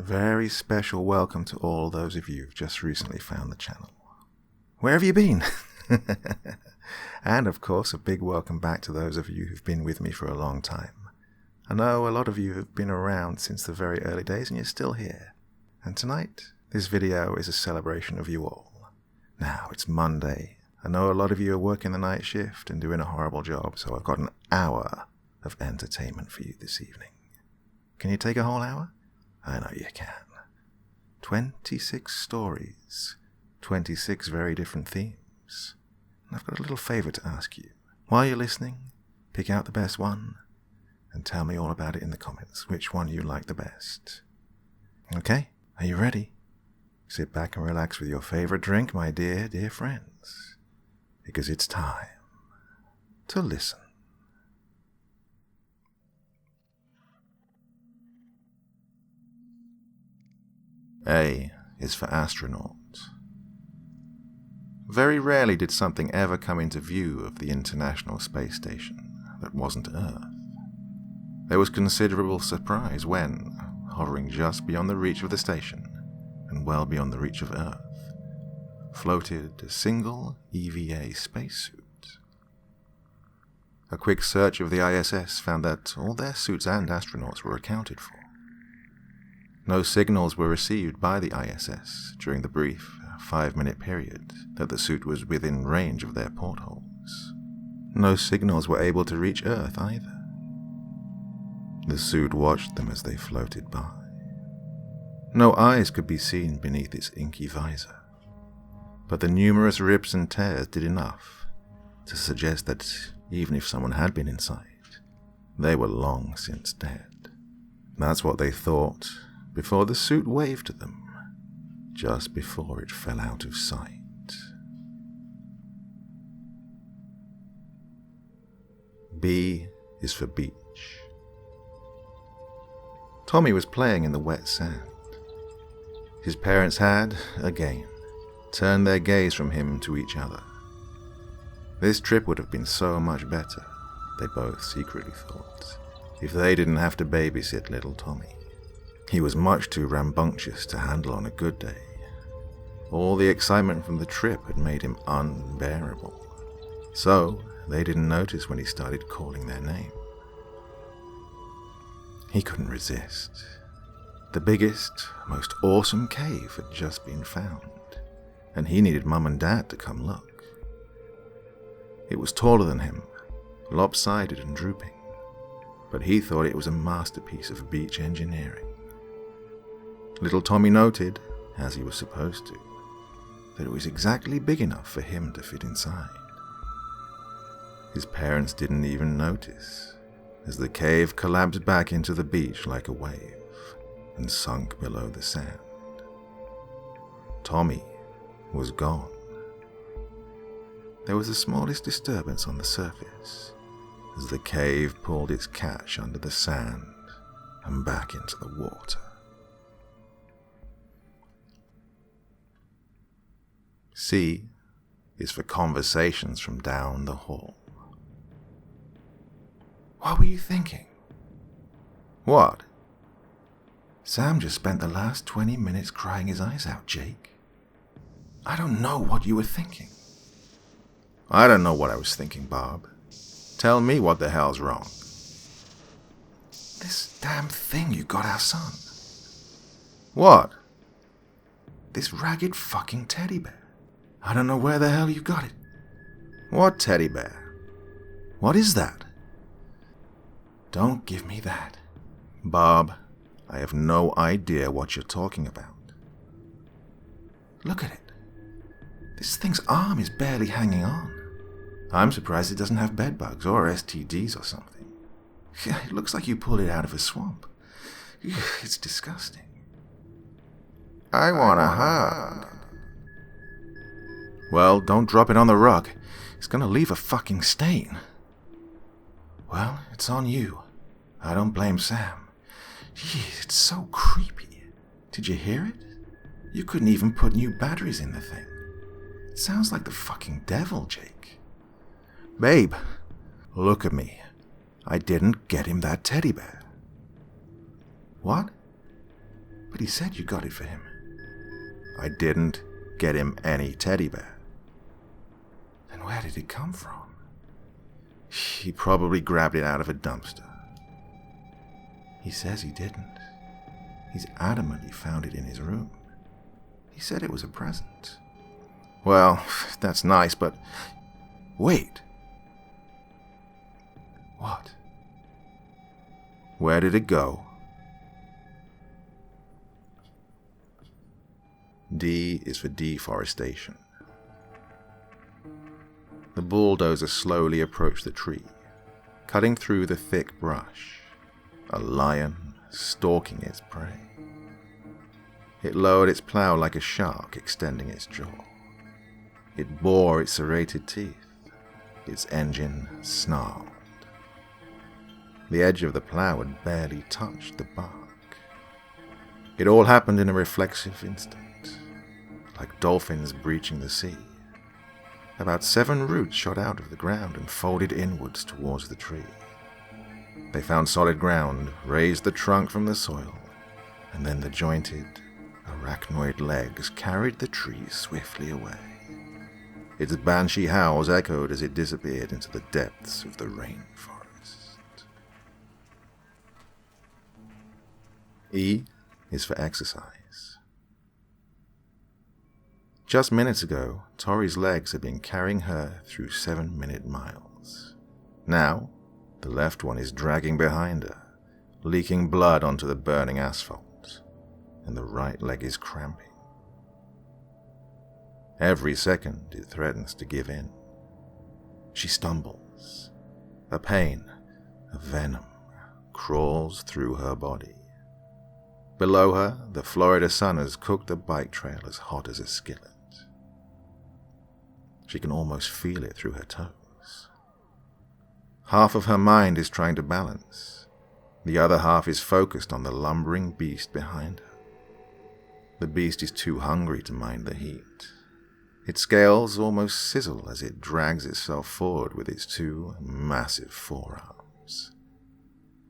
very special welcome to all those of you who've just recently found the channel. Where have you been? And of course, a big welcome back to those of you who've been with me for a long time. I know a lot of you have been around since the very early days and you're still here. And tonight, this video is a celebration of you all. Now, it's Monday. I know a lot of you are working the night shift and doing a horrible job, so I've got an hour of entertainment for you this evening. Can you take a whole hour? I know you can. 26 stories, 26 very different themes. And I've got a little favor to ask you. While you're listening, pick out the best one and tell me all about it in the comments, which one you like the best. Okay, are you ready? Sit back and relax with your favorite drink, my dear, dear friends, because it's time to listen. A is for astronaut. Very rarely did something ever come into view of the International Space Station that wasn't Earth. There was considerable surprise when, hovering just beyond the reach of the station, and well beyond the reach of Earth, floated a single EVA spacesuit. A quick search of the ISS found that all their suits and astronauts were accounted for. No signals were received by the ISS during the brief 5-minute period that the suit was within range of their portholes. No signals were able to reach Earth either. The suit watched them as they floated by. No eyes could be seen beneath its inky visor, but the numerous rips and tears did enough to suggest that even if someone had been inside, they were long since dead. That's what they thought before the suit waved to them, just before it fell out of sight. B is for beach. Tommy was playing in the wet sand. His parents had, again, turned their gaze from him to each other. This trip would have been so much better, they both secretly thought, if they didn't have to babysit little Tommy. He was much too rambunctious to handle on a good day. All the excitement from the trip had made him unbearable. So, they didn't notice when he started calling their name. He couldn't resist. The biggest, most awesome cave had just been found, and he needed Mum and Dad to come look. It was taller than him, lopsided and drooping, but he thought it was a masterpiece of beach engineering. Little Tommy noted, as he was supposed to, that it was exactly big enough for him to fit inside. His parents didn't even notice, as the cave collapsed back into the beach like a wave and sunk below the sand. Tommy was gone. There was the smallest disturbance on the surface as the cave pulled its cache under the sand and back into the water. C is for conversations from down the hall. What were you thinking? What? Sam just spent the last 20 minutes crying his eyes out, Jake. I don't know what you were thinking. I don't know what I was thinking, Bob. Tell me what the hell's wrong. This damn thing you got our son. What? This ragged fucking teddy bear. I don't know where the hell you got it. What teddy bear? What is that? Don't give me that. Bob, I have no idea what you're talking about. Look at it. This thing's arm is barely hanging on. I'm surprised it doesn't have bed bugs or STDs or something. It looks like you pulled it out of a swamp. It's disgusting. I want a hug. Well, don't drop it on the rug. It's gonna leave a fucking stain. Well, it's on you. I don't blame Sam. Jeez, it's so creepy. Did you hear it? You couldn't even put new batteries in the thing. It sounds like the fucking devil, Jake. Babe, look at me. I didn't get him that teddy bear. What? But he said you got it for him. I didn't get him any teddy bear. Then where did it come from? He probably grabbed it out of a dumpster. He says he didn't. He's adamant he found it in his room. He said it was a present. Well, that's nice, but... Wait. What? Where did it go? D is for deforestation. The bulldozer slowly approached the tree, cutting through the thick brush. A lion stalking its prey. It lowered its plow like a shark extending its jaw. It bore its serrated teeth. Its engine snarled. The edge of the plow had barely touched the bark. It all happened in a reflexive instant, like dolphins breaching the sea. About 7 roots shot out of the ground and folded inwards towards the tree. They found solid ground, raised the trunk from the soil, and then the jointed, arachnoid legs carried the tree swiftly away. Its banshee howls echoed as it disappeared into the depths of the rainforest. E is for exercise. Just minutes ago, Tori's legs had been carrying her through 7-minute miles. Now, the left one is dragging behind her, leaking blood onto the burning asphalt, and the right leg is cramping. Every second it threatens to give in. She stumbles. A pain, a venom, crawls through her body. Below her, the Florida sun has cooked the bike trail as hot as a skillet. She can almost feel it through her toes. Half of her mind is trying to balance. The other half is focused on the lumbering beast behind her. The beast is too hungry to mind the heat. Its scales almost sizzle as it drags itself forward with its 2 massive forearms.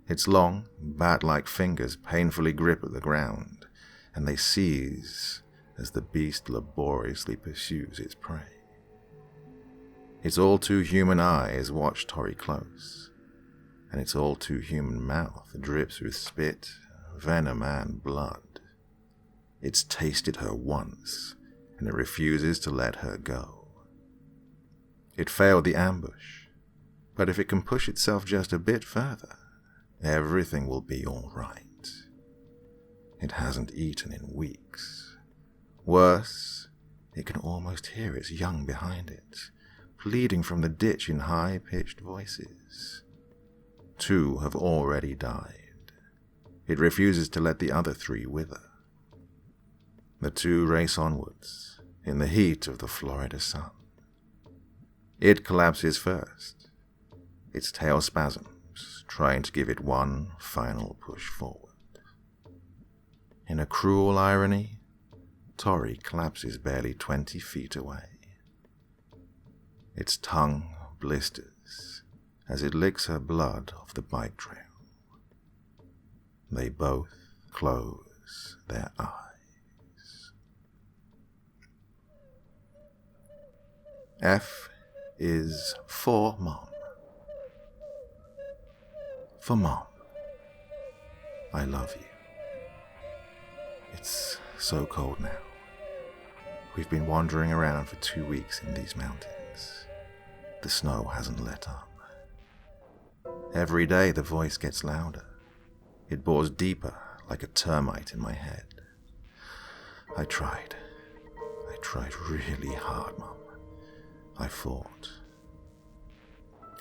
Its long, bat-like fingers painfully grip at the ground, and they seize as the beast laboriously pursues its prey. Its all-too-human eyes watch Tori close, and its all-too-human mouth drips with spit, venom, and blood. It's tasted her once, and it refuses to let her go. It failed the ambush, but if it can push itself just a bit further, everything will be all right. It hasn't eaten in weeks. Worse, it can almost hear its young behind it, pleading from the ditch in high-pitched voices. 2 have already died. It refuses to let the other 3 wither. The 2 race onwards, in the heat of the Florida sun. It collapses first, its tail spasms, trying to give it one final push forward. In a cruel irony, Tori collapses barely 20 feet away. Its tongue blisters as it licks her blood off the bike trail. They both close their eyes. F is for Mom. For Mom, I love you. It's so cold now. We've been wandering around for 2 weeks in these mountains. The snow hasn't let up. Every day the voice gets louder. It bores deeper like a termite in my head. I tried really hard, Mom. I fought.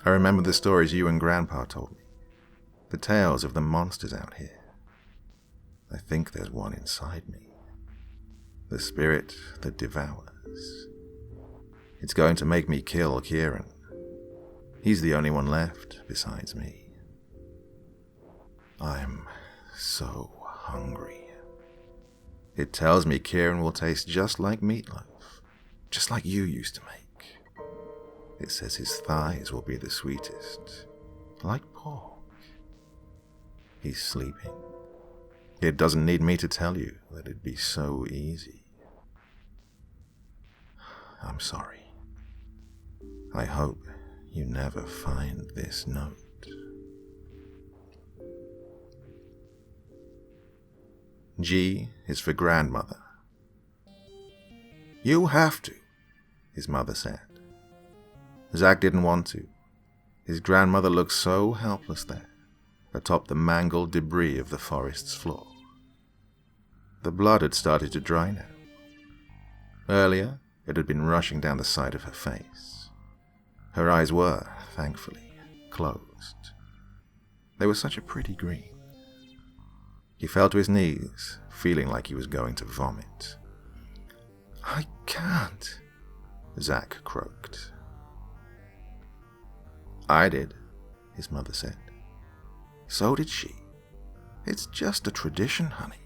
I remember the stories you and Grandpa told me. The tales of the monsters out here. I think there's one inside me. The spirit that devours. It's going to make me kill Kieran. He's the only one left besides me. I'm so hungry. It tells me Kieran will taste just like meatloaf, just like you used to make. It says his thighs will be the sweetest, like pork. He's sleeping. It doesn't need me to tell you that it'd be so easy. I'm sorry. I hope you never find this note. G is for grandmother. You have to, his mother said. Zack didn't want to. His grandmother looked so helpless there, atop the mangled debris of the forest's floor. The blood had started to dry now. Earlier, it had been rushing down the side of her face. Her eyes were, thankfully, closed. They were such a pretty green. He fell to his knees, feeling like he was going to vomit. I can't, Zack croaked. I did, his mother said. So did she. It's just a tradition, honey.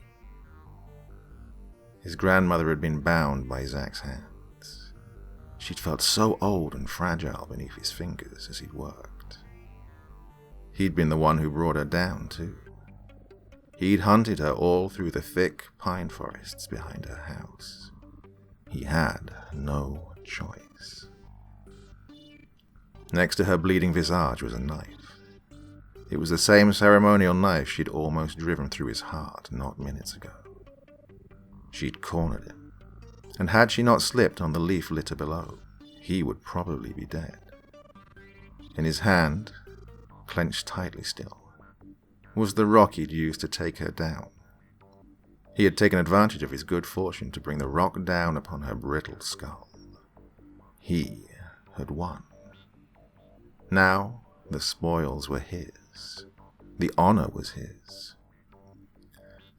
His grandmother had been bound by Zack's hands. She'd felt so old and fragile beneath his fingers as he'd worked. He'd been the one who brought her down, too. He'd hunted her all through the thick pine forests behind her house. He had no choice. Next to her bleeding visage was a knife. It was the same ceremonial knife she'd almost driven through his heart not minutes ago. She'd cornered him, and had she not slipped on the leaf litter below, he would probably be dead. In his hand, clenched tightly still, was the rock he'd used to take her down. He had taken advantage of his good fortune to bring the rock down upon her brittle skull. He had won. Now the spoils were his. The honor was his.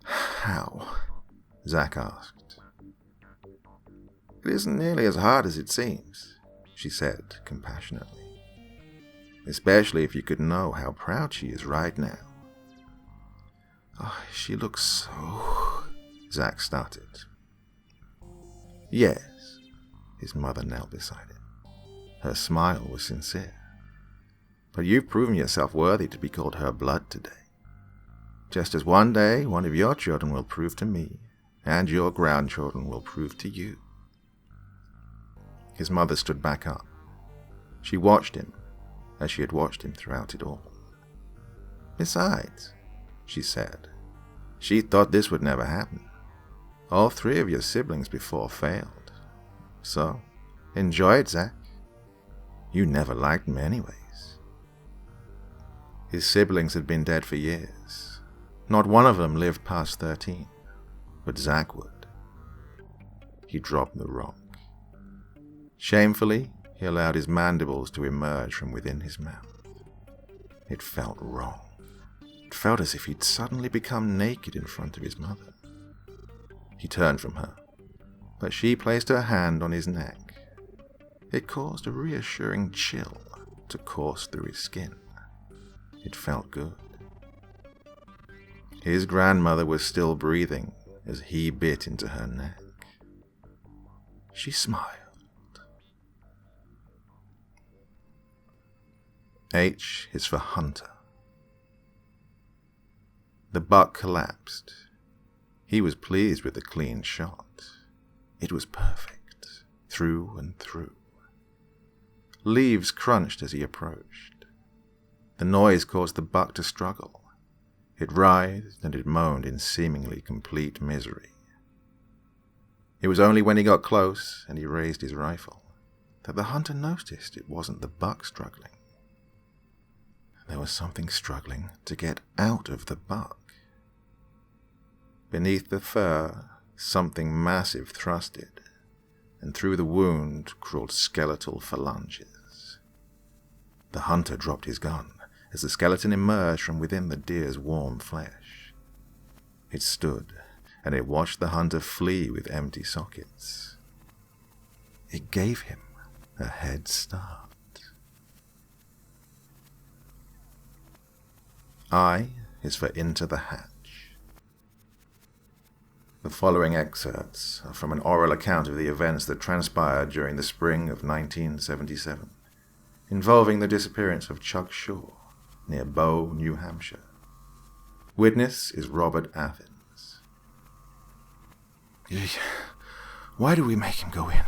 How? Zack asked. It isn't nearly as hard as it seems, she said compassionately. Especially if you could know how proud she is right now. Oh, she looks so... Zack started. Yes, his mother knelt beside him. Her smile was sincere. But you've proven yourself worthy to be called her blood today. Just as one day one of your children will prove to me, and your grandchildren will prove to you. His mother stood back up. She watched him, as she had watched him throughout it all. Besides, she said, she thought this would never happen. All three of your siblings before failed. So, enjoy it, Zack. You never liked me anyways. His siblings had been dead for years. Not one of them lived past 13, but Zack would. He dropped the rock. Shamefully, he allowed his mandibles to emerge from within his mouth. It felt wrong. It felt as if he'd suddenly become naked in front of his mother. He turned from her, but she placed her hand on his neck. It caused a reassuring chill to course through his skin. It felt good. His grandmother was still breathing as he bit into her neck. She smiled. H is for hunter. The buck collapsed. He was pleased with the clean shot. It was perfect, through and through. Leaves crunched as he approached. The noise caused the buck to struggle. It writhed and it moaned in seemingly complete misery. It was only when he got close and he raised his rifle that the hunter noticed it wasn't the buck struggling. There was something struggling to get out of the buck. Beneath the fur, something massive thrusted, and through the wound crawled skeletal phalanges. The hunter dropped his gun as the skeleton emerged from within the deer's warm flesh. It stood, and it watched the hunter flee with empty sockets. It gave him a head start. I is for Into the Hatch. The following excerpts are from an oral account of the events that transpired during the spring of 1977, involving the disappearance of Chuck Shaw near Bow, New Hampshire. Witness is Robert Athen. Why did we make him go in?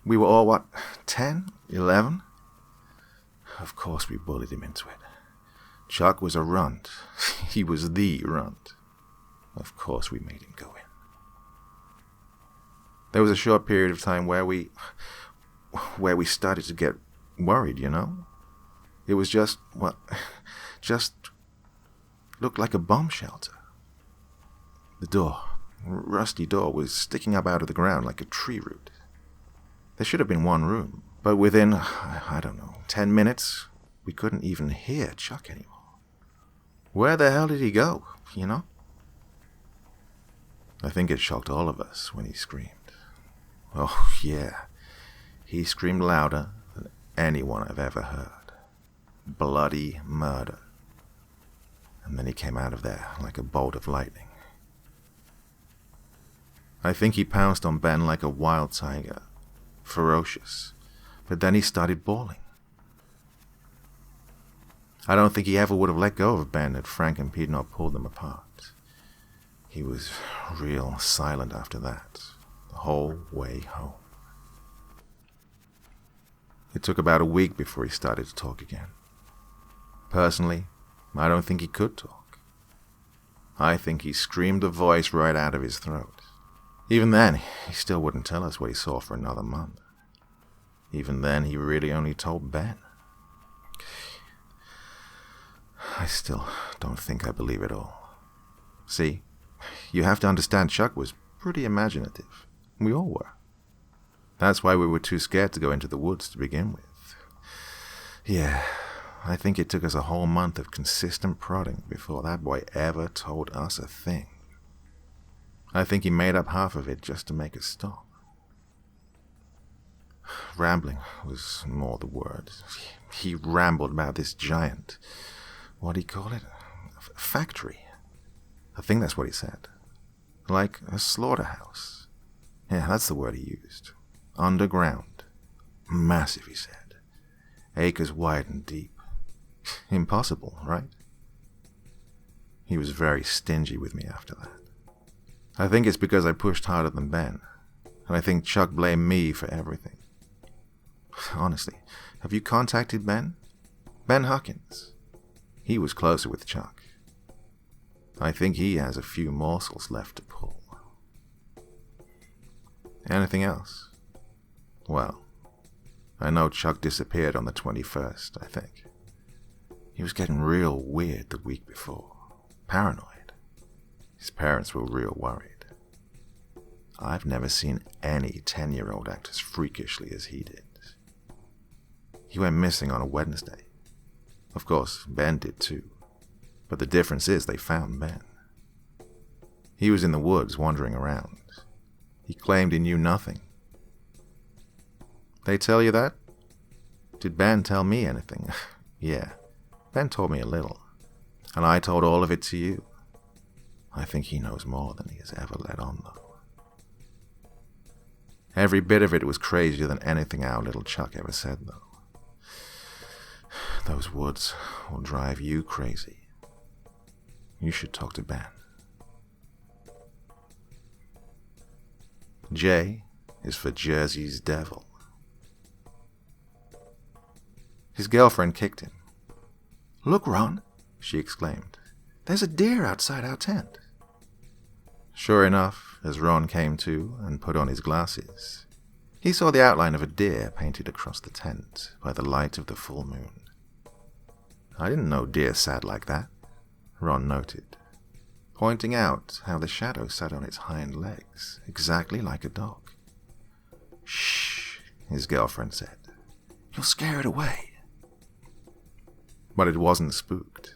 We were all, 10? 11? Of course we bullied him into it. Chuck was a runt. He was the runt. Of course we made him go in. There was a short period of time where we started to get worried, you know? It was just looked like a bomb shelter. The door, rusty door, was sticking up out of the ground like a tree root. There should have been one room, but within, 10 minutes, we couldn't even hear Chuck anymore. Where the hell did he go, you know? I think it shocked all of us when he screamed. Oh, yeah. He screamed louder than anyone I've ever heard. Bloody murder. And then he came out of there like a bolt of lightning. I think he pounced on Ben like a wild tiger, ferocious, but then he started bawling. I don't think he ever would have let go of Ben had Frank and Pete not pulled them apart. He was real silent after that, the whole way home. It took about a week before he started to talk again. Personally, I don't think he could talk. I think he screamed the voice right out of his throat. Even then, he still wouldn't tell us what he saw for another month. Even then, he really only told Ben. I still don't think I believe it all. See, you have to understand Chuck was pretty imaginative. We all were. That's why we were too scared to go into the woods to begin with. Yeah, I think it took us a whole month of consistent prodding before that boy ever told us a thing. I think he made up half of it just to make us stop. Rambling was more the word. He rambled about this giant, what do you call it? Factory. I think that's what he said. Like a slaughterhouse. Yeah, that's the word he used. Underground. Massive, he said. Acres wide and deep. Impossible, right? He was very stingy with me after that. I think it's because I pushed harder than Ben, and I think Chuck blamed me for everything. Honestly, have you contacted Ben? Ben Huckins. He was closer with Chuck. I think he has a few morsels left to pull. Anything else? Well, I know Chuck disappeared on the 21st, I think. He was getting real weird the week before. Paranoid. His parents were real worried. I've never seen any 10-year-old act as freakishly as he did. He went missing on a Wednesday. Of course, Ben did too. But the difference is they found Ben. He was in the woods wandering around. He claimed he knew nothing. They tell you that? Did Ben tell me anything? Yeah, Ben told me a little. And I told all of it to you. I think he knows more than he has ever let on, though. Every bit of it was crazier than anything our little Chuck ever said, though. Those woods will drive you crazy. You should talk to Ben. J is for Jersey's Devil. His girlfriend kicked him. "Look, Ron," she exclaimed. "There's a deer outside our tent." Sure enough, as Ron came to and put on his glasses, he saw the outline of a deer painted across the tent by the light of the full moon. "I didn't know deer sat like that," Ron noted, pointing out how the shadow sat on its hind legs, exactly like a dog. "Shh," his girlfriend said. "You'll scare it away." But it wasn't spooked.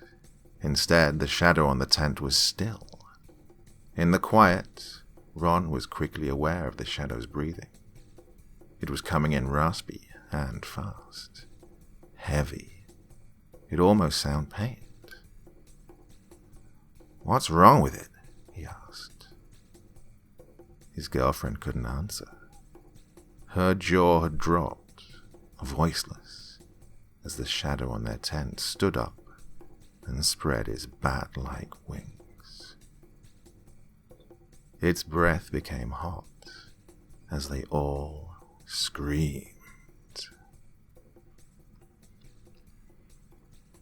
Instead, the shadow on the tent was still. In the quiet, Ron was quickly aware of the shadow's breathing. It was coming in raspy and fast. Heavy. It almost sounded pained. "What's wrong with it?" he asked. His girlfriend couldn't answer. Her jaw had dropped, voiceless, as the shadow on their tent stood up and spread his bat-like wings. Its breath became hot as they all screamed.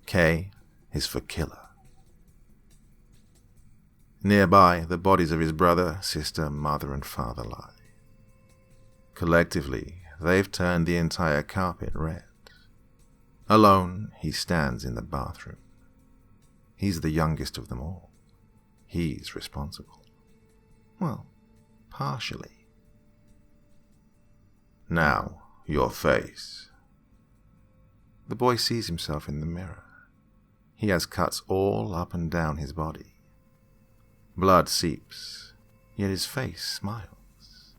K is for killer. Nearby, the bodies of his brother, sister, mother, and father lie. Collectively, they've turned the entire carpet red. Alone, he stands in the bathroom. He's the youngest of them all. He's responsible. Well, partially. Now, your face. The boy sees himself in the mirror. He has cuts all up and down his body. Blood seeps, yet his face smiles.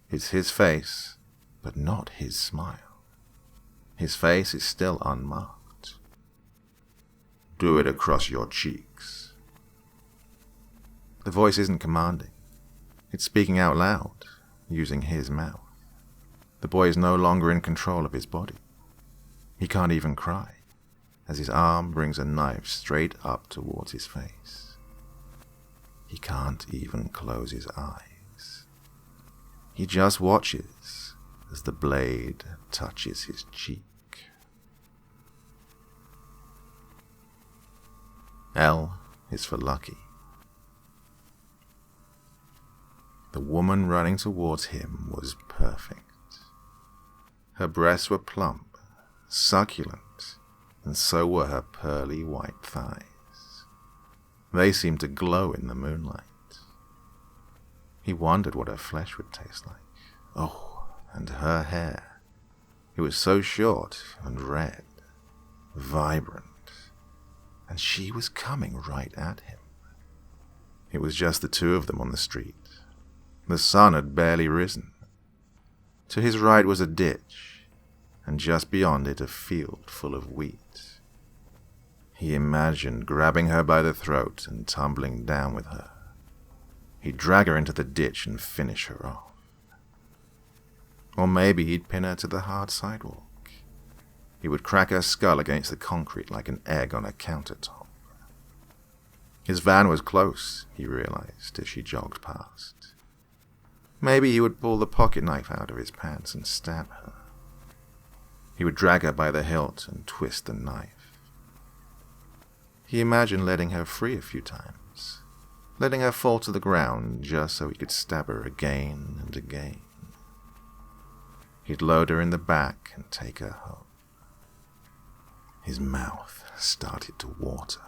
It's his face, but not his smile. His face is still unmarked. Do it across your cheeks. The voice isn't commanding. It's speaking out loud, using his mouth. The boy is no longer in control of his body. He can't even cry, as his arm brings a knife straight up towards his face. He can't even close his eyes. He just watches as the blade touches his cheek. L is for lucky. The woman running towards him was perfect. Her breasts were plump, succulent, and so were her pearly white thighs. They seemed to glow in the moonlight. He wondered what her flesh would taste like. Oh, and her hair. It was so short and red, vibrant, and she was coming right at him. It was just the two of them on the street. The sun had barely risen. To his right was a ditch, and just beyond it a field full of wheat. He imagined grabbing her by the throat and tumbling down with her. He'd drag her into the ditch and finish her off. Or maybe he'd pin her to the hard sidewalk. He would crack her skull against the concrete like an egg on a countertop. His van was close, he realized as she jogged past. Maybe he would pull the pocket knife out of his pants and stab her. He would drag her by the hilt and twist the knife. He imagined letting her free a few times, letting her fall to the ground just so he could stab her again and again. He'd load her in the back and take her home. His mouth started to water.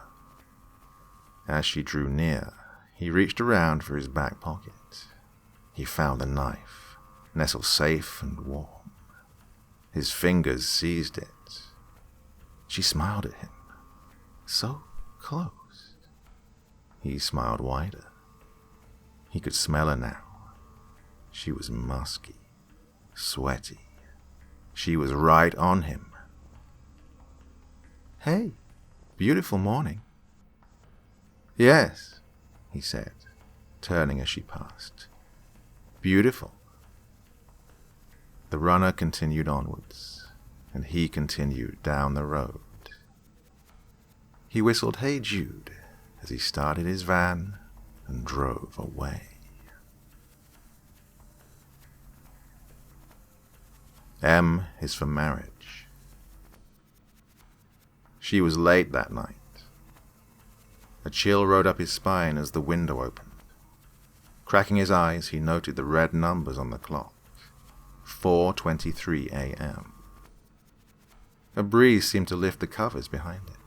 As she drew near, he reached around for his back pocket. He found the knife, nestled safe and warm. His fingers seized it. She smiled at him. So close. He smiled wider. He could smell her now. She was musky, sweaty. She was right on him. Hey, beautiful morning. Yes, he said, turning as she passed. Beautiful. The runner continued onwards, and he continued down the road. He whistled Hey Jude as he started his van and drove away. M is for marriage. She was late that night. A chill rode up his spine as the window opened. Cracking his eyes, he noted the red numbers on the clock. 4:23 a.m. A breeze seemed to lift the covers behind it.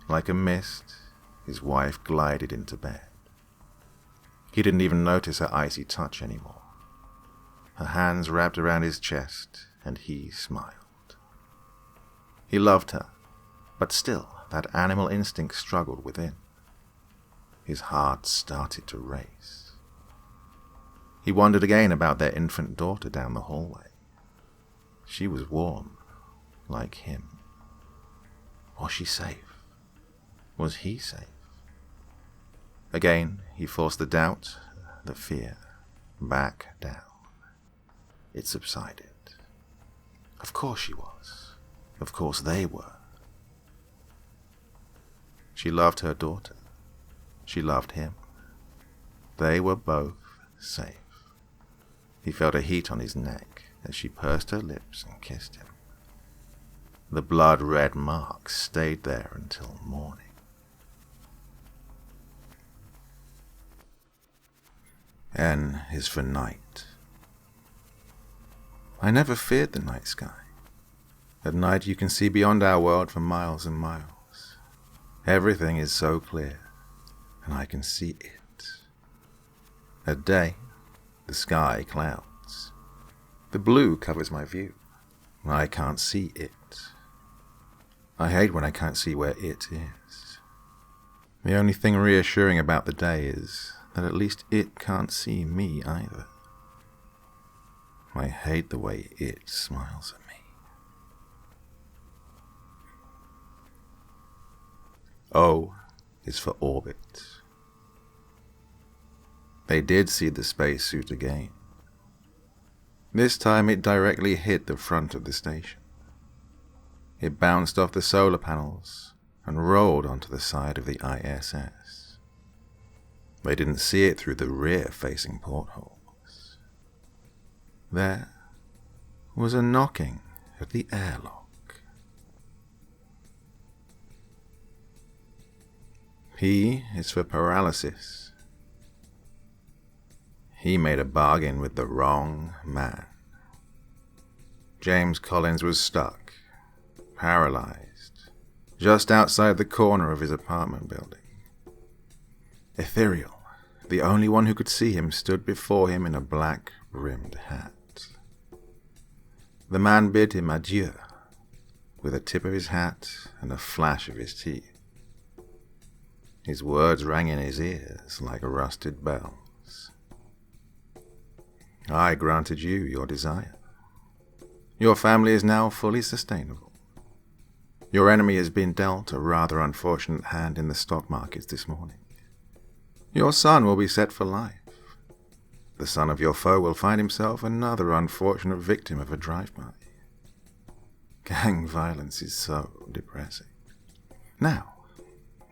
Like a mist, his wife glided into bed. He didn't even notice her icy touch anymore. Her hands wrapped around his chest, and he smiled. He loved her, but still that animal instinct struggled within. His heart started to race. He wondered again about their infant daughter down the hallway. She was warm, like him. Was she safe? Was he safe? Again, he forced the doubt, the fear, back down. It subsided. Of course she was. Of course they were. She loved her daughter. She loved him. They were both safe. He felt a heat on his neck as she pursed her lips and kissed him. The blood-red mark stayed there until morning. N is for night. I never feared the night sky. At night you can see beyond our world for miles and miles. Everything is so clear, and I can see it. At day, the sky clouds. The blue covers my view. I can't see it. I hate when I can't see where it is. The only thing reassuring about the day is that at least it can't see me either. I hate the way it smiles at me. O is for orbit. They did see the spacesuit again. This time it directly hit the front of the station. It bounced off the solar panels and rolled onto the side of the ISS. They didn't see it through the rear-facing portholes. There was a knocking at the airlock. P is for paralysis. He made a bargain with the wrong man. James Collins was stuck, paralyzed, just outside the corner of his apartment building. Ethereal, the only one who could see him, stood before him in a black-rimmed hat. The man bid him adieu, with a tip of his hat and a flash of his teeth. His words rang in his ears like rusted bells. I granted you your desire. Your family is now fully sustainable. Your enemy has been dealt a rather unfortunate hand in the stock markets this morning. Your son will be set for life. The son of your foe will find himself another unfortunate victim of a drive-by. Gang violence is so depressing. Now,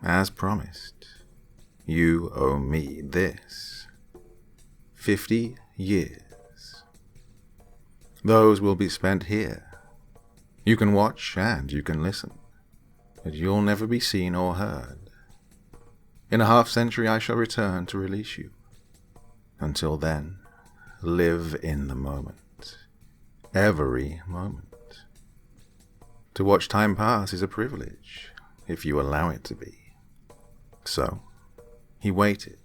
as promised, you owe me this. 50 years. Those will be spent here. You can watch and you can listen, but you'll never be seen or heard. In a half-century I shall return to release you. Until then, live in the moment. Every moment. To watch time pass is a privilege, if you allow it to be. So, he waited.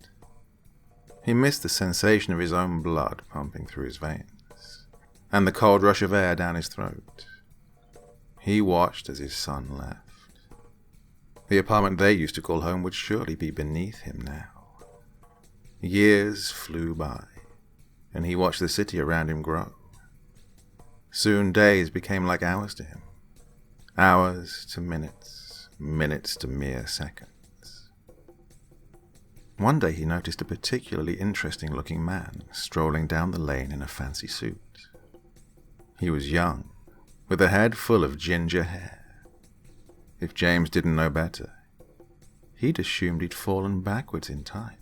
He missed the sensation of his own blood pumping through his veins, and the cold rush of air down his throat. He watched as his son left. The apartment they used to call home would surely be beneath him now. Years flew by, and he watched the city around him grow. Soon days became like hours to him. Hours to minutes, minutes to mere seconds. One day he noticed a particularly interesting-looking man strolling down the lane in a fancy suit. He was young, with a head full of ginger hair. If James didn't know better, he'd assumed he'd fallen backwards in time.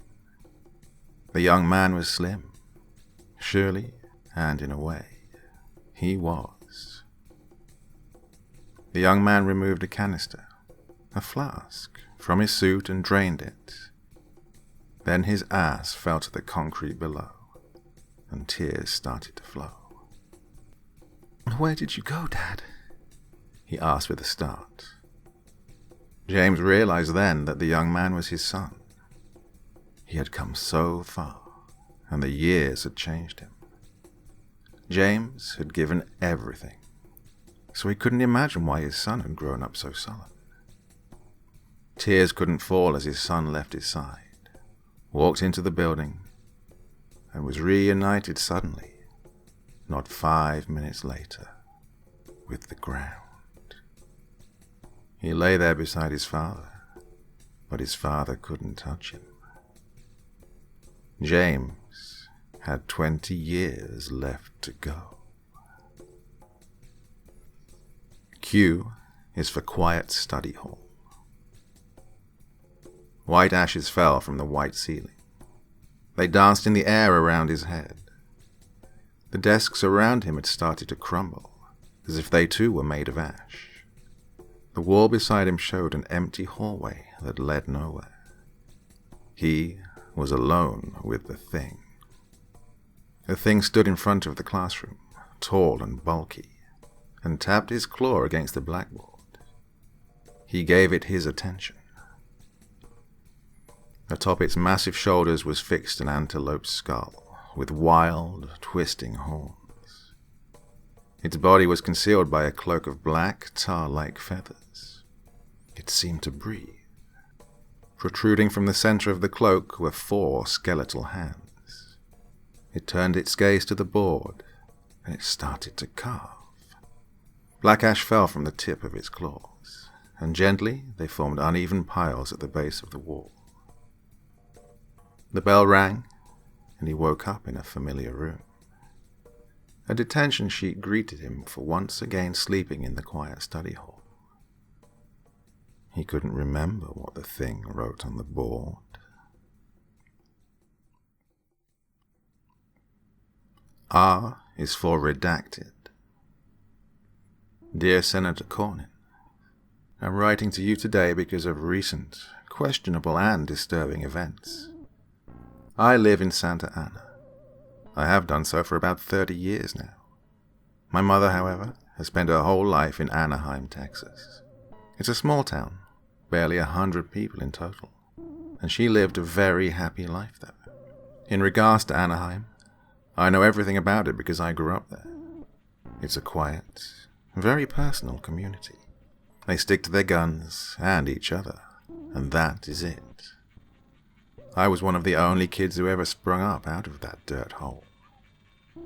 The young man was slim. Surely, and in a way, he was. The young man removed a canister, a flask, from his suit and drained it. Then his ass fell to the concrete below, and tears started to flow. "Where did you go, Dad?" he asked with a start. James realized then that the young man was his son. He had come so far, and the years had changed him. James had given everything, so he couldn't imagine why his son had grown up so sullen. Tears couldn't fall as his son left his side, walked into the building, and was reunited suddenly, not 5 minutes later, with the ground. He lay there beside his father, but his father couldn't touch him. James had 20 years left to go. Q is for quiet study hall. White ashes fell from the white ceiling. They danced in the air around his head. The desks around him had started to crumble, as if they too were made of ash. The wall beside him showed an empty hallway that led nowhere. He was alone with the thing. The thing stood in front of the classroom, tall and bulky, and tapped his claw against the blackboard. He gave it his attention. Atop its massive shoulders was fixed an antelope's skull, with wild, twisting horns. Its body was concealed by a cloak of black, tar-like feathers. It seemed to breathe. Protruding from the center of the cloak were 4 skeletal hands. It turned its gaze to the board, and it started to carve. Black ash fell from the tip of its claws, and gently they formed uneven piles at the base of the wall. The bell rang, and he woke up in a familiar room. A detention sheet greeted him for once again sleeping in the quiet study hall. He couldn't remember what the thing wrote on the board. R is for redacted. Dear Senator Cornyn, I'm writing to you today because of recent, questionable and disturbing events. I live in Santa Ana. I have done so for about 30 years now. My mother, however, has spent her whole life in Anaheim, Texas. It's a small town, barely 100 people in total, and she lived a very happy life there. In regards to Anaheim, I know everything about it because I grew up there. It's a quiet, very personal community. They stick to their guns and each other, and that is it. I was one of the only kids who ever sprung up out of that dirt hole.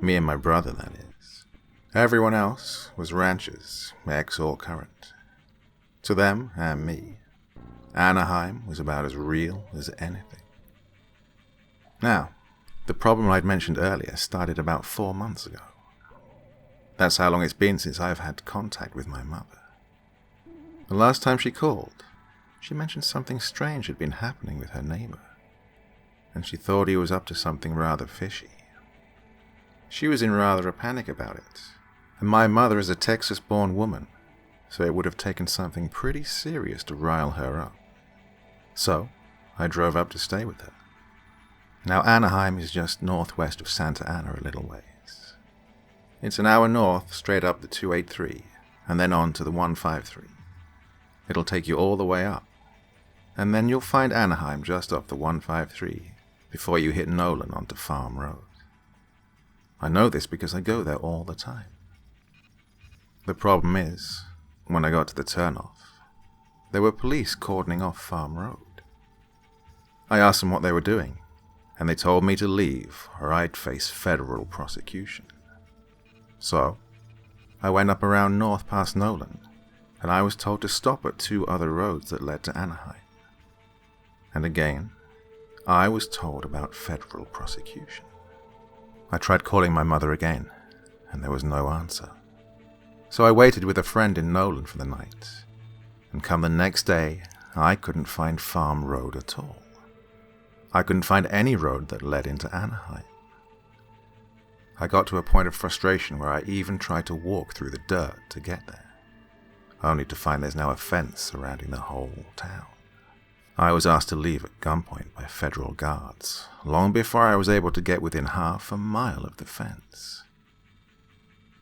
Me and my brother, that is. Everyone else was ranchers, ex or current. To them and me, Anaheim was about as real as anything. Now, the problem I'd mentioned earlier started about 4 months ago. That's how long it's been since I've had contact with my mother. The last time she called, she mentioned something strange had been happening with her neighbor, and she thought he was up to something rather fishy. She was in rather a panic about it, and my mother is a Texas-born woman, so it would have taken something pretty serious to rile her up. So, I drove up to stay with her. Now, Anaheim is just northwest of Santa Ana a little ways. It's an hour north, straight up the 283, and then on to the 153. It'll take you all the way up, and then you'll find Anaheim just off the 153 before you hit Nolan onto Farm Road. I know this because I go there all the time. The problem is, when I got to the turnoff, there were police cordoning off Farm Road. I asked them what they were doing, and they told me to leave or I'd face federal prosecution. So, I went up around north past Nolan, and I was told to stop at 2 other roads that led to Anaheim. And again, I was told about federal prosecution. I tried calling my mother again, and there was no answer. So I waited with a friend in Nolan for the night, and come the next day, I couldn't find Farm Road at all. I couldn't find any road that led into Anaheim. I got to a point of frustration where I even tried to walk through the dirt to get there, only to find there's now a fence surrounding the whole town. I was asked to leave at gunpoint by federal guards, long before I was able to get within half a mile of the fence.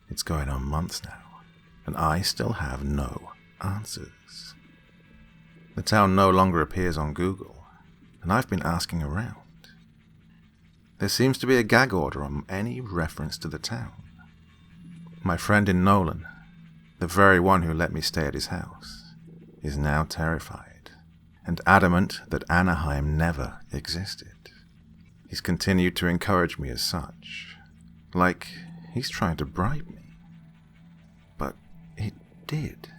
It's going on months now, and I still have no answers. The town no longer appears on Google, and I've been asking around. There seems to be a gag order on any reference to the town. My friend in Nolan, the very one who let me stay at his house, is now terrified and adamant that Anaheim never existed. He's continued to encourage me as such, like he's trying to bribe me. But it did.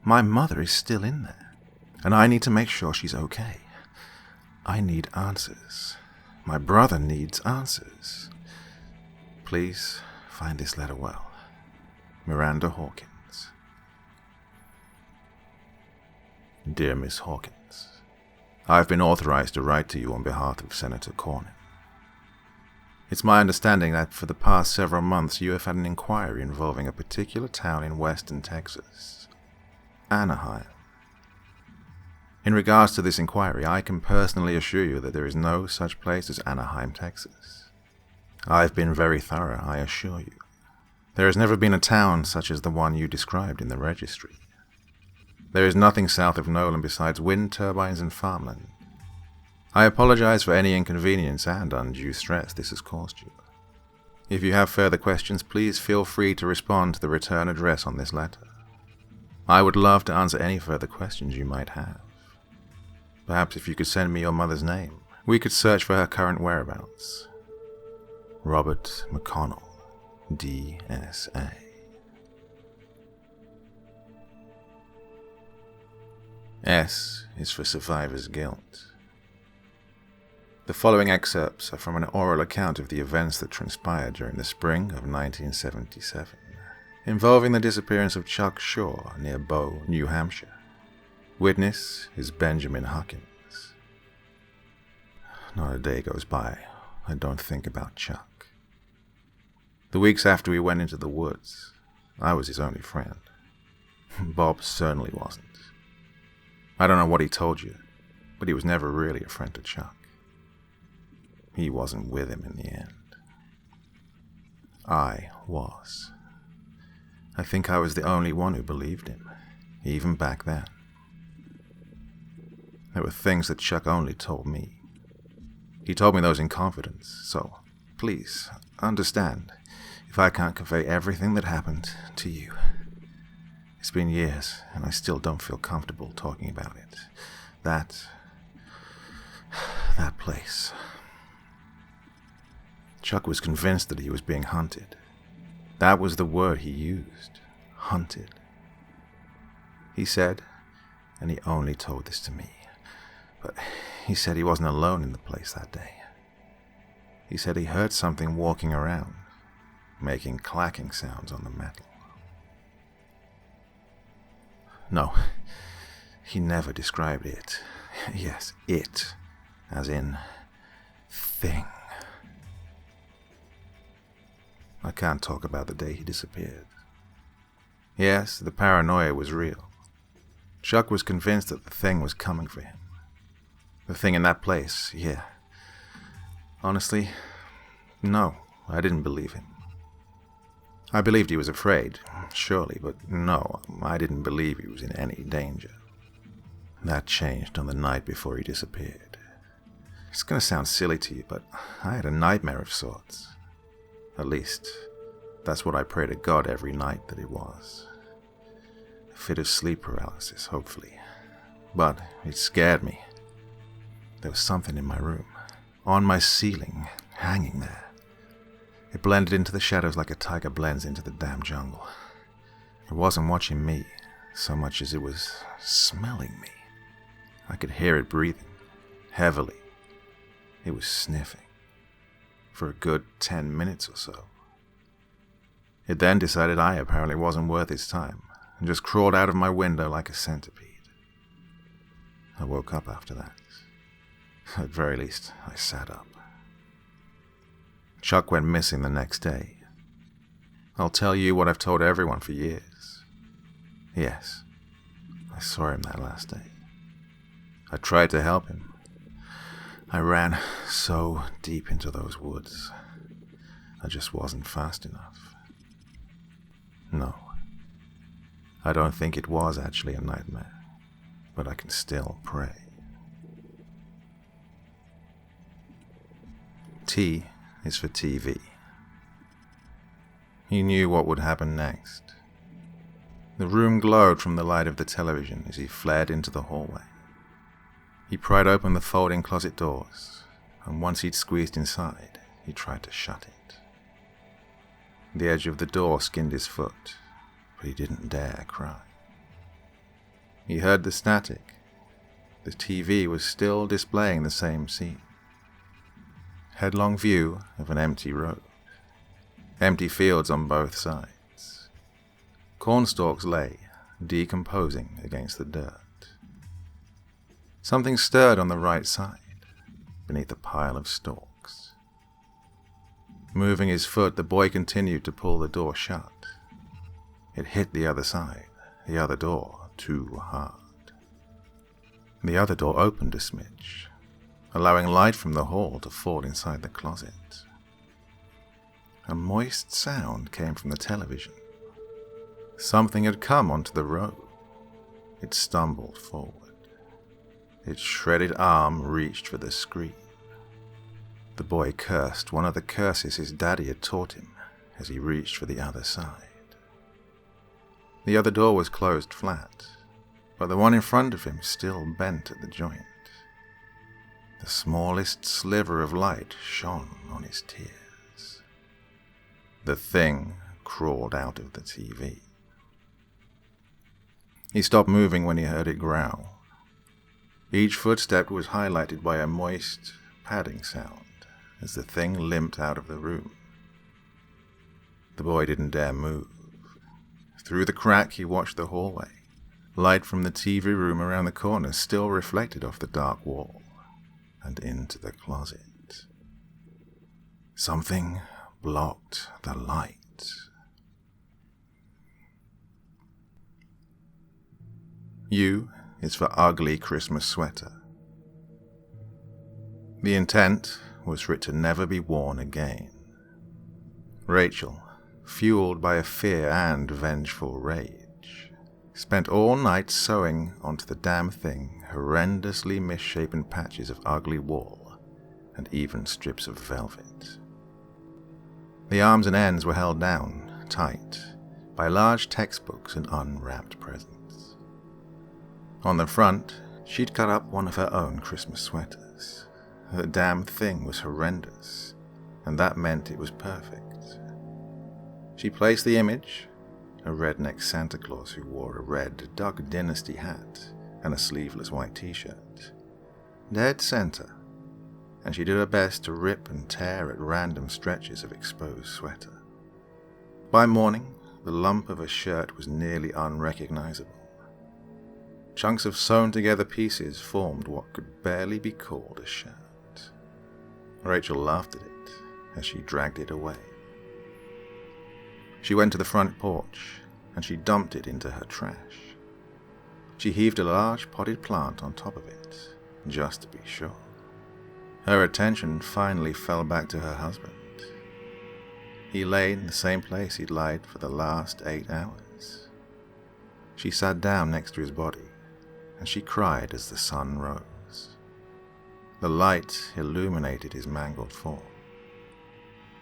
My mother is still in there, and I need to make sure she's okay. I need answers. My brother needs answers. Please find this letter well. Miranda Hawkins. Dear Miss Hawkins, I have been authorized to write to you on behalf of Senator Cornyn. It's my understanding that for the past several months you have had an inquiry involving a particular town in western Texas, Anaheim. In regards to this inquiry, I can personally assure you that there is no such place as Anaheim, Texas. I've been very thorough, I assure you. There has never been a town such as the one you described in the registry. There is nothing south of Nolan besides wind turbines and farmland. I apologize for any inconvenience and undue stress this has caused you. If you have further questions, please feel free to respond to the return address on this letter. I would love to answer any further questions you might have. Perhaps if you could send me your mother's name, we could search for her current whereabouts. Robert McConnell, DSA. S is for survivor's guilt. The following excerpts are from an oral account of the events that transpired during the spring of 1977, involving the disappearance of Chuck Shaw near Bow, New Hampshire. Witness is Benjamin Huckins. Not a day goes by I don't think about Chuck. The weeks after we went into the woods, I was his only friend. Bob certainly wasn't. I don't know what he told you, but he was never really a friend to Chuck. He wasn't with him in the end. I was. I think I was the only one who believed him, even back then. There were things that Chuck only told me. He told me those in confidence, so please, understand if I can't convey everything that happened to you. It's been years, and I still don't feel comfortable talking about it. That place. Chuck was convinced that he was being hunted. That was the word he used. Hunted. He said, and he only told this to me, but he said he wasn't alone in the place that day. He said he heard something walking around, making clacking sounds on the metal. No, he never described it. Yes, it, as in thing. I can't talk about the day he disappeared. Yes, the paranoia was real. Chuck was convinced that the thing was coming for him. The thing in that place, yeah. Honestly, no, I didn't believe him. I believed he was afraid, surely, but no, I didn't believe he was in any danger. That changed on the night before he disappeared. It's going to sound silly to you, but I had a nightmare of sorts. At least, that's what I pray to God every night that it was. A fit of sleep paralysis, hopefully. But it scared me. There was something in my room, on my ceiling, hanging there. It blended into the shadows like a tiger blends into the damn jungle. It wasn't watching me so much as it was smelling me. I could hear it breathing, heavily. It was sniffing, for a good 10 minutes or so. It then decided I apparently wasn't worth its time, and just crawled out of my window like a centipede. I woke up after that. At very least, I sat up. Chuck went missing the next day. I'll tell you what I've told everyone for years. Yes, I saw him that last day. I tried to help him. I ran so deep into those woods. I just wasn't fast enough. No, I don't think it was actually a nightmare, but I can still pray. T is for TV. He knew what would happen next. The room glowed from the light of the television as he fled into the hallway. He pried open the folding closet doors, and once he'd squeezed inside, he tried to shut it. The edge of the door skinned his foot, but he didn't dare cry. He heard the static. The TV was still displaying the same scene. Headlong view of an empty road. Empty fields on both sides. Cornstalks lay, decomposing against the dirt. Something stirred on the right side, beneath a pile of stalks. Moving his foot, the boy continued to pull the door shut. It hit the other side, the other door, too hard. The other door opened a smidge, allowing light from the hall to fall inside the closet. A moist sound came from the television. Something had come onto the road. It stumbled forward. Its shredded arm reached for the screen. The boy cursed one of the curses his daddy had taught him as he reached for the other side. The other door was closed flat, but the one in front of him still bent at the joint. The smallest sliver of light shone on his tears. The thing crawled out of the TV. He stopped moving when he heard it growl. Each footstep was highlighted by a moist, padding sound as the thing limped out of the room. The boy didn't dare move. Through the crack he watched the hallway. Light from the TV room around the corner still reflected off the dark wall and into the closet. Something blocked the light. U is for ugly Christmas sweater. The intent was for it to never be worn again. Rachel, fueled by a fear and vengeful rage, spent all night sewing onto the damn thing horrendously misshapen patches of ugly wool and even strips of velvet. The arms and ends were held down, tight, by large textbooks and unwrapped presents. On the front, she'd cut up one of her own Christmas sweaters. The damn thing was horrendous, and that meant it was perfect. She placed the image, a redneck Santa Claus who wore a red Duck Dynasty hat and a sleeveless white t-shirt, dead center, and she did her best to rip and tear at random stretches of exposed sweater. By morning, the lump of a shirt was nearly unrecognizable. Chunks of sewn-together pieces formed what could barely be called a shirt. Rachel laughed at it as she dragged it away. She went to the front porch, and she dumped it into her trash. She heaved a large potted plant on top of it, just to be sure. Her attention finally fell back to her husband. He lay in the same place he'd lied for the last 8 hours. She sat down next to his body, and she cried as the sun rose. The light illuminated his mangled form.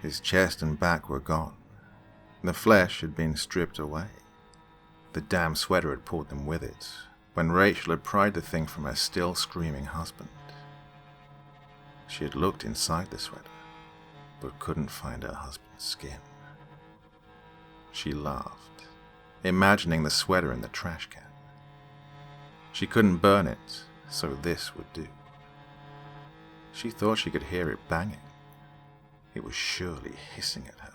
His chest and back were gone. The flesh had been stripped away. The damn sweater had pulled them with it, when Rachel had pried the thing from her still screaming husband. She had looked inside the sweater, but couldn't find her husband's skin. She laughed, imagining the sweater in the trash can. She couldn't burn it, so this would do. She thought she could hear it banging. It was surely hissing at her.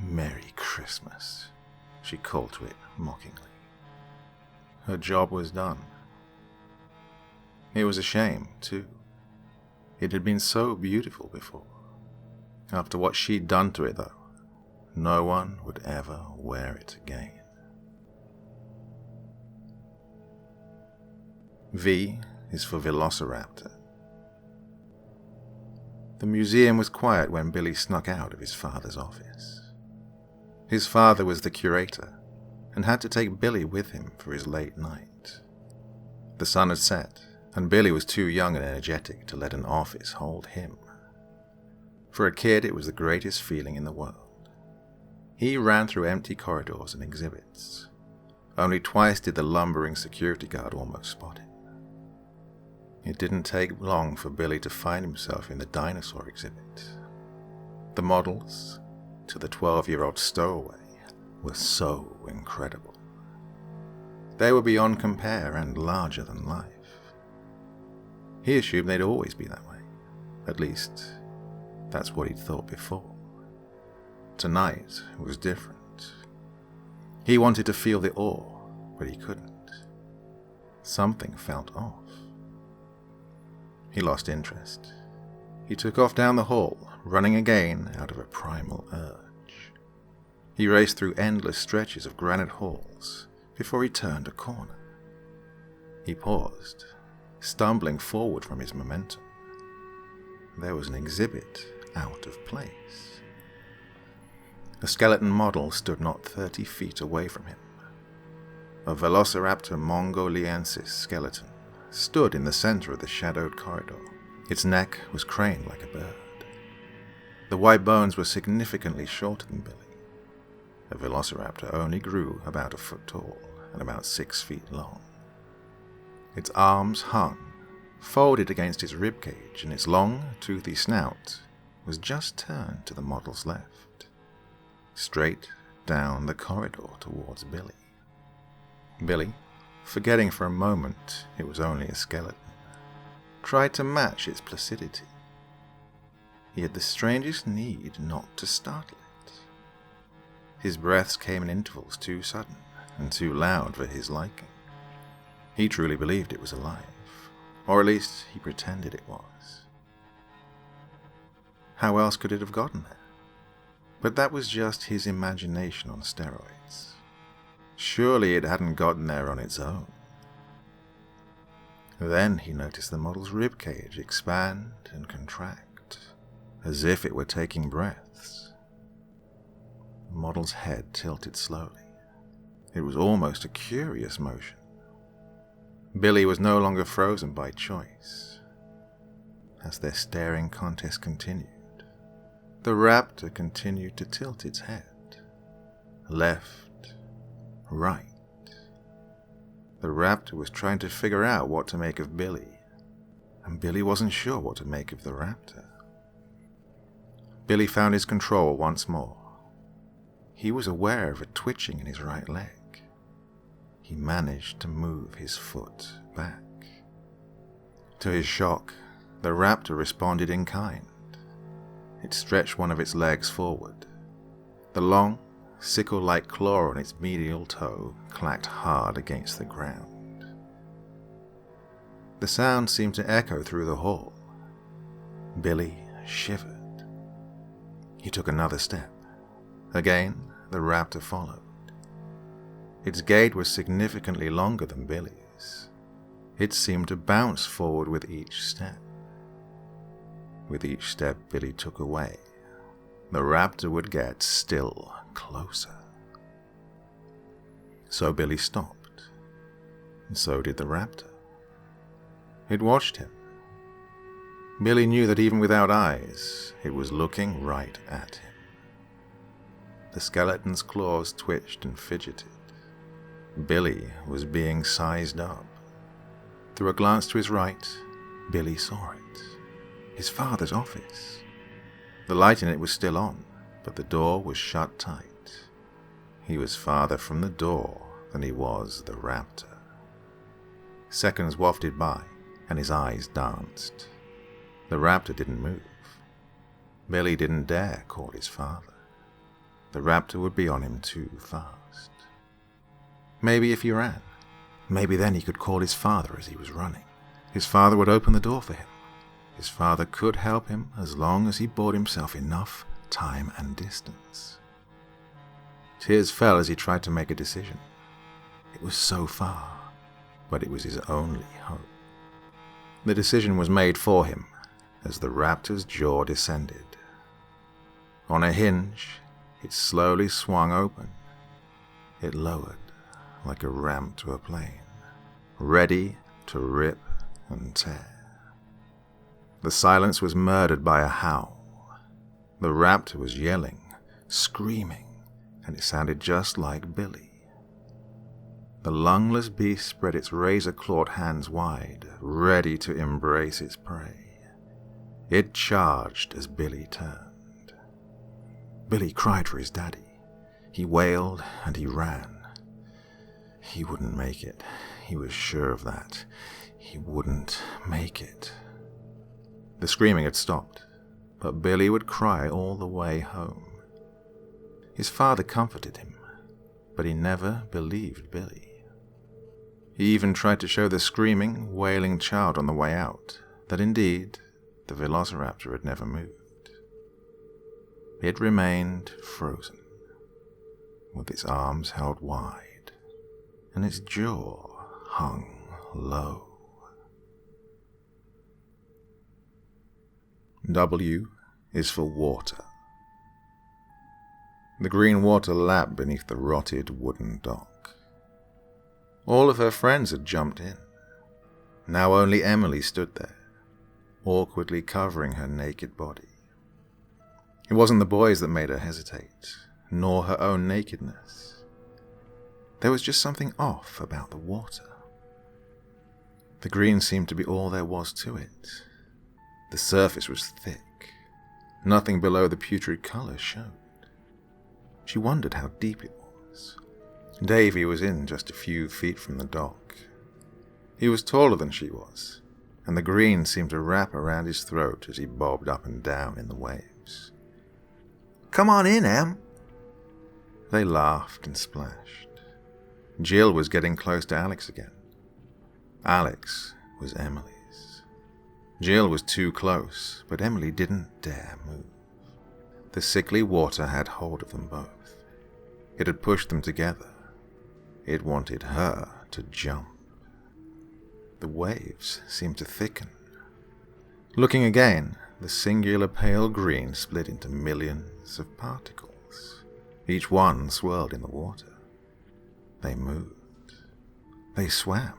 Merry Christmas, she called to it mockingly. Her job was done. It was a shame, too. It had been so beautiful before. After what she'd done to it, though, no one would ever wear it again. V is for Velociraptor. The museum was quiet when Billy snuck out of his father's office. His father was the curator and had to take Billy with him for his late night. The sun had set, and Billy was too young and energetic to let an office hold him. For a kid, it was the greatest feeling in the world. He ran through empty corridors and exhibits. Only twice did the lumbering security guard almost spot him. It didn't take long for Billy to find himself in the dinosaur exhibit. The models, to the 12-year-old stowaway, were so incredible. They were beyond compare and larger than life. He assumed they'd always be that way. At least, that's what he'd thought before. Tonight was different. He wanted to feel the awe, but he couldn't. Something felt off. He lost interest. He took off down the hall, running again out of a primal urge. He raced through endless stretches of granite halls before he turned a corner. He paused, stumbling forward from his momentum. There was an exhibit out of place. A skeleton model stood not 30 feet away from him. A Velociraptor mongoliensis skeleton stood in the center of the shadowed corridor. Its neck was craned like a bird. The white bones were significantly shorter than Billy. A Velociraptor only grew about a foot tall and about 6 feet long. Its arms hung, folded against his ribcage, and its long, toothy snout was just turned to the model's left, straight down the corridor towards Billy. Billy, forgetting for a moment it was only a skeleton, tried to match its placidity. He had the strangest need not to startle it. His breaths came in intervals too sudden and too loud for his liking. He truly believed it was alive, or at least he pretended it was. How else could it have gotten there? But that was just his imagination on steroids. Surely it hadn't gotten there on its own. Then he noticed the model's ribcage expand and contract, as if it were taking breaths. The model's head tilted slowly. It was almost a curious motion. Billy was no longer frozen by choice. As their staring contest continued, the raptor continued to tilt its head, left, right. The raptor was trying to figure out what to make of Billy, and Billy wasn't sure what to make of the raptor. Billy found his control once more. He was aware of a twitching in his right leg. He managed to move his foot back. To his shock, the raptor responded in kind. It stretched one of its legs forward. The long, sickle-like claw on its medial toe clacked hard against the ground. The sound seemed to echo through the hall. Billy shivered. He took another step. Again, the raptor followed. Its gait was significantly longer than Billy's. It seemed to bounce forward with each step. With each step Billy took away, the raptor would get still closer. So Billy stopped, and so did the raptor. It watched him. Billy knew that even without eyes, it was looking right at him. The skeleton's claws twitched and fidgeted. Billy was being sized up. Through a glance to his right, Billy saw it. His father's office. The light in it was still on, but the door was shut tight. He was farther from the door than he was the raptor. Seconds wafted by, and his eyes danced. The raptor didn't move. Billy didn't dare call his father. The raptor would be on him too fast. Maybe if he ran, maybe then he could call his father as he was running. His father would open the door for him. His father could help him as long as he bought himself enough time and distance. Tears fell as he tried to make a decision. It was so far, but it was his only hope. The decision was made for him as the raptor's jaw descended. On a hinge, it slowly swung open. It lowered like a ramp to a plane, ready to rip and tear. The silence was murdered by a howl. The raptor was yelling, screaming, and it sounded just like Billy. The lungless beast spread its razor-clawed hands wide, ready to embrace its prey. It charged as Billy turned. Billy cried for his daddy. He wailed and he ran. He wouldn't make it. He was sure of that. He wouldn't make it. The screaming had stopped, but Billy would cry all the way home. His father comforted him, but he never believed Billy. He even tried to show the screaming, wailing child on the way out that indeed the velociraptor had never moved. It remained frozen, with its arms held wide, and its jaw hung low. W is for water. The green water lapped beneath the rotted wooden dock. All of her friends had jumped in. Now only Emily stood there, awkwardly covering her naked body. It wasn't the boys that made her hesitate, nor her own nakedness. There was just something off about the water. The green seemed to be all there was to it. The surface was thick. Nothing below the putrid colour showed. She wondered how deep it was. Davy was in just a few feet from the dock. He was taller than she was, and the green seemed to wrap around his throat as he bobbed up and down in the waves. "Come on in, Em." They laughed and splashed. Jill was getting close to Alex again. Alex was Emily's. Jill was too close, but Emily didn't dare move. The sickly water had hold of them both. It had pushed them together. It wanted her to jump. The waves seemed to thicken. Looking again, the singular pale green split into millions of particles. Each one swirled in the water. They moved. They swam.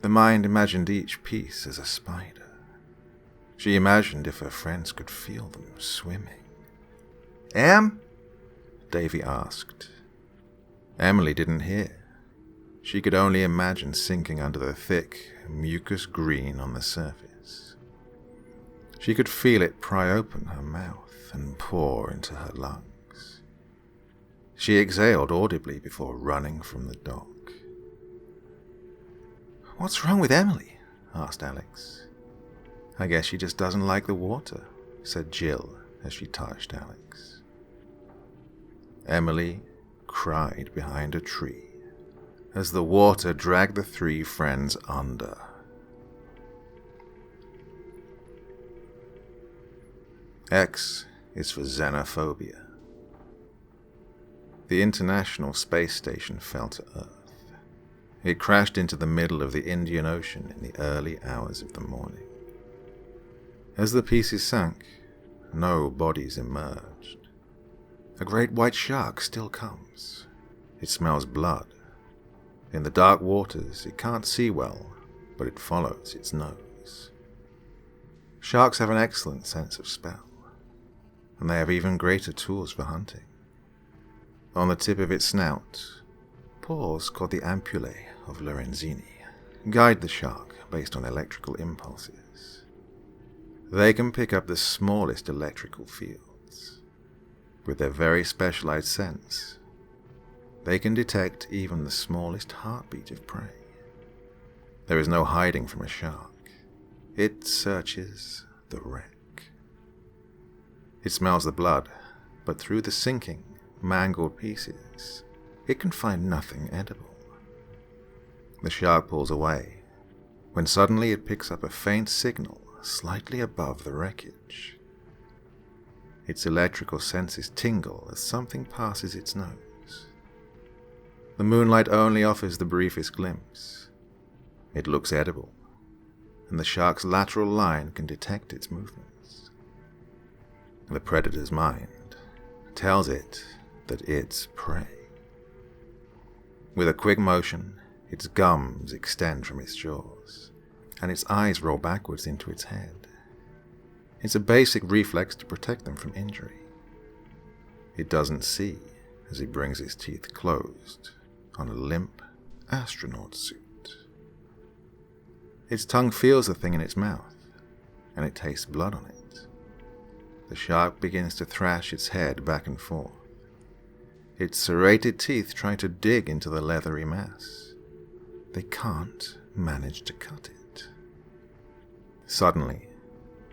The mind imagined each piece as a spider. She imagined if her friends could feel them swimming. "Em?" Davy asked. Emily didn't hear. She could only imagine sinking under the thick, mucus green on the surface. She could feel it pry open her mouth and pour into her lungs. She exhaled audibly before running from the dock. "What's wrong with Emily?" asked Alex. "I guess she just doesn't like the water," said Jill as she touched Alex. Emily cried behind a tree as the water dragged the three friends under. X is for xenophobia. The International Space Station fell to Earth. It crashed into the middle of the Indian Ocean in the early hours of the morning. As the pieces sank, no bodies emerged. A great white shark still comes. It smells blood. In the dark waters, it can't see well, but it follows its nose. Sharks have an excellent sense of smell, and they have even greater tools for hunting. On the tip of its snout, paws called the ampullae of Lorenzini guide the shark based on electrical impulses. They can pick up the smallest electrical fields. With their very specialized sense, they can detect even the smallest heartbeat of prey. There is no hiding from a shark. It searches the wreck. It smells the blood, but through the sinking, mangled pieces, it can find nothing edible. The shark pulls away, when suddenly it picks up a faint signal slightly above the wreckage. Its electrical senses tingle as something passes its nose. The moonlight only offers the briefest glimpse. It looks edible, and the shark's lateral line can detect its movements. The predator's mind tells it that it's prey. With a quick motion, its gums extend from its jaws, and its eyes roll backwards into its head. It's a basic reflex to protect them from injury. It doesn't see as it brings its teeth closed on a limp astronaut suit. Its tongue feels the thing in its mouth, and it tastes blood on it. The shark begins to thrash its head back and forth. Its serrated teeth try to dig into the leathery mass. They can't manage to cut it. Suddenly,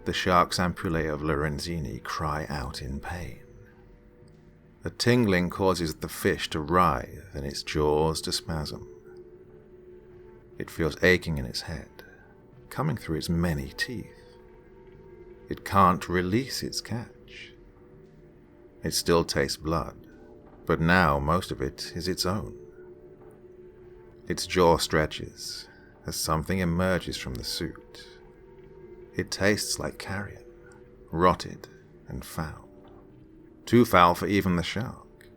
the shark's ampullae of Lorenzini cry out in pain. A tingling causes the fish to writhe and its jaws to spasm. It feels aching in its head, coming through its many teeth. It can't release its catch. It still tastes blood, but now most of it is its own. Its jaw stretches as something emerges from the suit. It tastes like carrion, rotted and foul. Too foul for even the shark.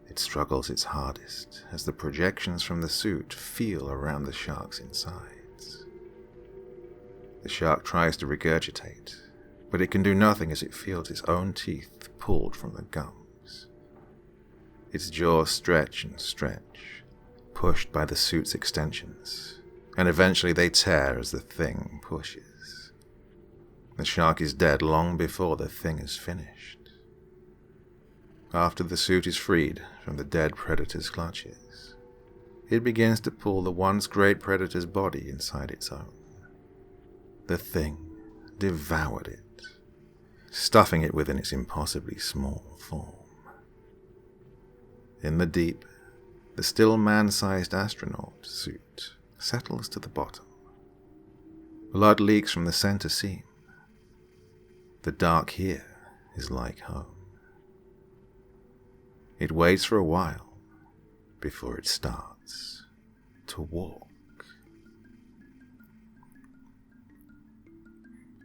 It struggles its hardest as the projections from the suit feel around the shark's insides. The shark tries to regurgitate, but it can do nothing as it feels its own teeth pulled from the gums. Its jaws stretch and stretch, pushed by the suit's extensions, and eventually they tear as the thing pushes. The shark is dead long before the thing is finished. After the suit is freed from the dead predator's clutches, it begins to pull the once great predator's body inside its own. The thing devoured it, stuffing it within its impossibly small form. In the deep, the still man-sized astronaut suit settles to the bottom. Blood leaks from the center seam. The dark here is like home. It waits for a while before it starts to walk.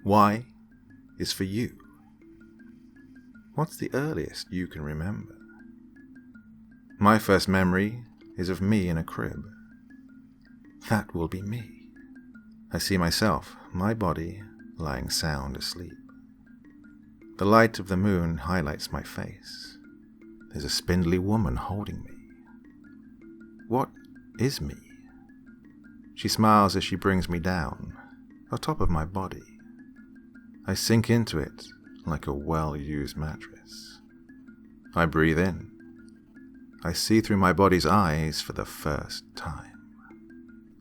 Y is for you. What's the earliest you can remember? My first memory is of me in a crib. That will be me. I see myself, my body, lying sound asleep. The light of the moon highlights my face. There's a spindly woman holding me. What is me? She smiles as she brings me down, atop of my body. I sink into it like a well-used mattress. I breathe in. I see through my body's eyes for the first time.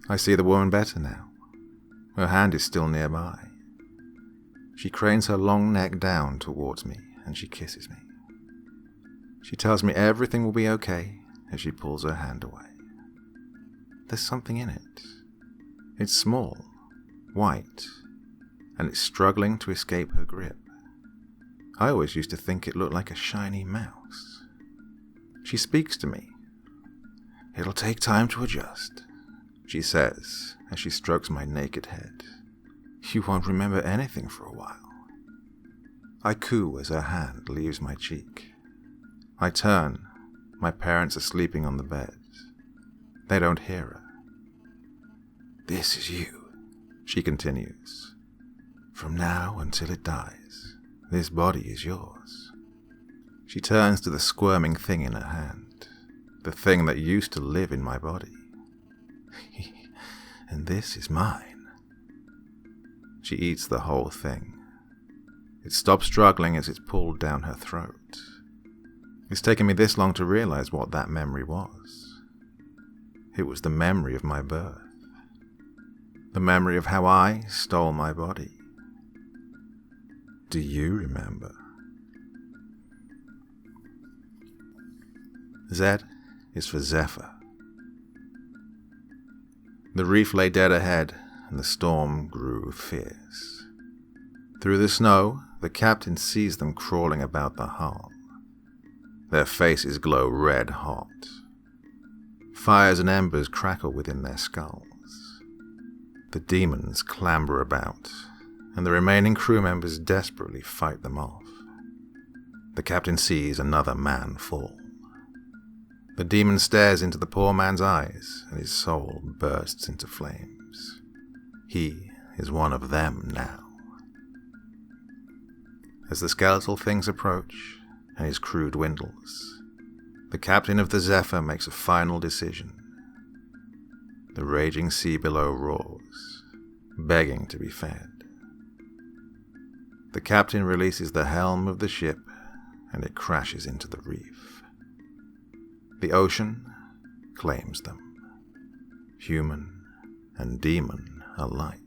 I see the woman better now. Her hand is still nearby. She cranes her long neck down towards me and she kisses me. She tells me everything will be okay as she pulls her hand away. There's something in it. It's small, white, and it's struggling to escape her grip. I always used to think it looked like a shiny mouse. She speaks to me. It'll take time to adjust, she says as she strokes my naked head. You won't remember anything for a while. I coo as her hand leaves my cheek. I turn. My parents are sleeping on the bed. They don't hear her. This is you, she continues. From now until it dies, this body is yours. She turns to the squirming thing in her hand, the thing that used to live in my body. And this is mine. She eats the whole thing. It stops struggling as it's pulled down her throat. It's taken me this long to realize what that memory was. It was the memory of my birth. The memory of how I stole my body. Do you remember? Z is for Zephyr. The reef lay dead ahead, and the storm grew fierce. Through the snow, the captain sees them crawling about the hull. Their faces glow red hot. Fires and embers crackle within their skulls. The demons clamber about, and the remaining crew members desperately fight them off. The captain sees another man fall. The demon stares into the poor man's eyes, and his soul bursts into flames. He is one of them now. As the skeletal things approach, and his crew dwindles, the captain of the Zephyr makes a final decision. The raging sea below roars, begging to be fed. The captain releases the helm of the ship, and it crashes into the reef. The ocean claims them, human and demon alike.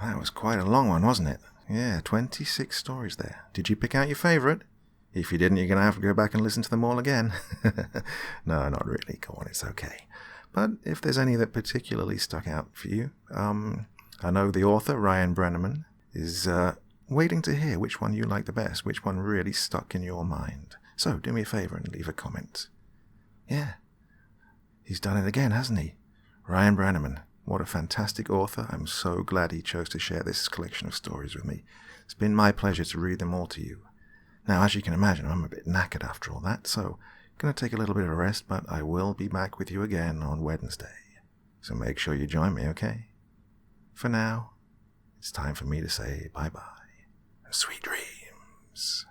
that was quite a long one, wasn't it? Yeah, 26 stories there. Did you pick out your favourite? If you didn't, you're going to have to go back and listen to them all again. No, not really. Go on, it's okay. But if there's any that particularly stuck out for you, I know the author, Ryan Brennaman, is waiting to hear which one you like the best, which one really stuck in your mind. So do me a favour and leave a comment. Yeah, he's done it again, hasn't he? Ryan Brennaman. What a fantastic author. I'm so glad he chose to share this collection of stories with me. It's been my pleasure to read them all to you. Now, as you can imagine, I'm a bit knackered after all that, so I'm going to take a little bit of a rest, but I will be back with you again on Wednesday. So make sure you join me, okay? For now, it's time for me to say bye-bye and sweet dreams.